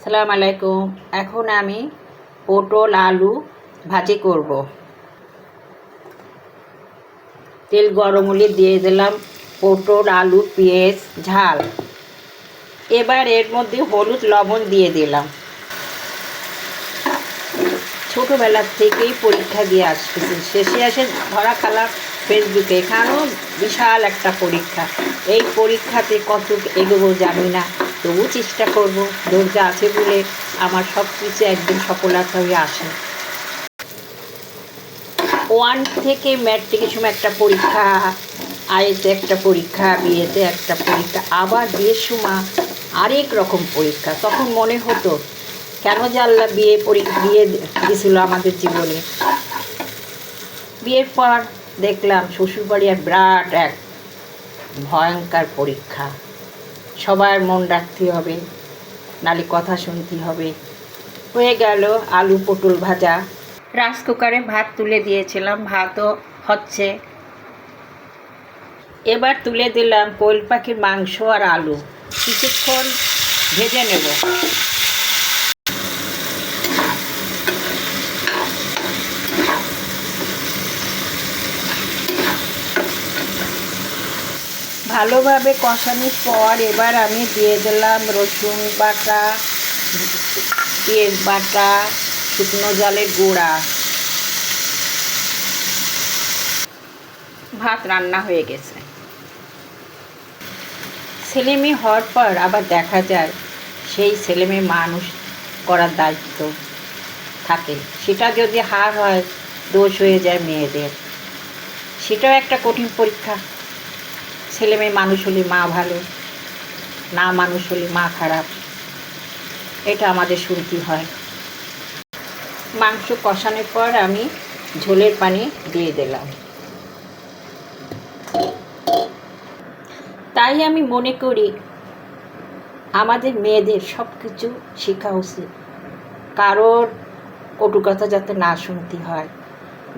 আসসালামু আলাইকুম। এখন আমি পটল আলু ভাজি করব। তেল গরম হলে দিয়ে দিলাম পটল আলু পেঁয়াজ ঝাল। এবার এর মধ্যে হলুদ লবণ দিয়ে দিলাম। ছোটোবেলার থেকেই পরীক্ষা দিয়ে আসতেছি, শেষে আসে ধরা খেলাম ফেসবুকে। এখানেও বিশাল একটা পরীক্ষা। এই পরীক্ষাতে কত এগোবো জানি না, তবু চেষ্টা করব। ধৈর্য আছে বলে আমার সব কিছু একদিন সফলতা হয়ে আসে। 1 থেকে ম্যাট্রিকের সময় একটা পরীক্ষা, আইএতে একটা পরীক্ষা, বিএতে একটা পরীক্ষা, আবার বিয়ের সময় আরেক রকম পরীক্ষা। তখন মনে হতো কেন যে আল্লাহ বিয়ে দিয়েছিল আমাদের জীবনে। বিয়ের পর দেখলাম শ্বশুরবাড়ি আর বিরাট এক ভয়ঙ্কর পরীক্ষা। সবার মন রাখতে হবে, নালে কথা শুনতে হবে। হয়ে গেল আলু পটল ভাজা। রাইস কুকারে ভাত তুলে দিয়েছিলাম, ভাতও হচ্ছে। এবার তুলে দিলাম কোয়েল পাখির মাংস আর আলু, কিছুক্ষণ ভেজে নেব। ভালোভাবে কষানোর পর এবার আমি দিয়ে দিলাম রসুন বাটা, পেঁয়াজ বাটা, শুকনো জলের গুঁড়া। ভাত রান্না হয়ে গেছে। ছেলেমেয়ে হওয়ার পর আবার দেখা যায় সেই ছেলেমেয়ে মানুষ করার দায়িত্ব থাকে, সেটা যদি হার হয় দোষ হয়ে যায় মেয়েদের। সেটাও একটা কঠিন পরীক্ষা। ছেলেমেয়ে মানুষ হলে মা ভালো, না মানুষ হলে মা খারাপ, এটা আমাদের শুনতে হয়। মাংস কষানোর পর আমি ঝোলের পানি দিয়ে দিলাম। তাই আমি মনে করি আমাদের মেয়েদের সব কিছু শেখা উচিত, কারোর কটু কথা যাতে না শুনতে হয়।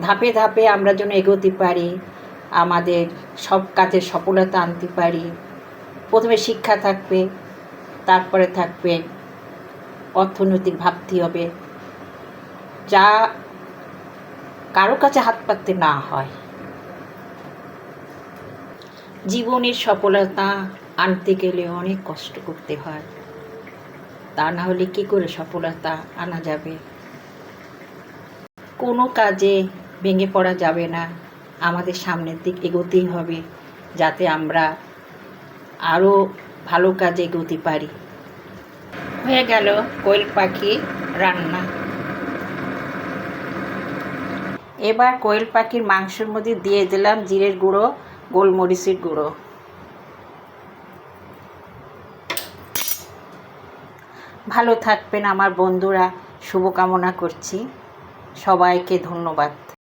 ধাপে ধাপে আমরা যেন এগোতে পারি, আমাদের সব কাজে সফলতা আনতে পারি। প্রথমে শিক্ষা থাকবে, তারপরে থাকবে অর্থনৈতিক ভাবতে হবে, যা কারো কাছে হাত পাততে না হয়। জীবনের সফলতা আনতে গেলে অনেক কষ্ট করতে হয়, তা না হলে কী করে সফলতা আনা যাবে। কোনো কাজে ভেঙে পড়া যাবে না, আমাদের সামনের দিক এগোতেই হবে, যাতে আমরা আরও ভালো কাজে এগোতে পারি। হয়ে গেল কোয়েল পাখি রান্না। এবার কোয়েল পাখির মাংসের মধ্যে দিয়ে দিলাম জিরের গুঁড়ো, গোলমরিচের গুঁড়ো। ভালো থাকবেন আমার বন্ধুরা, শুভকামনা করছি। সবাইকে ধন্যবাদ।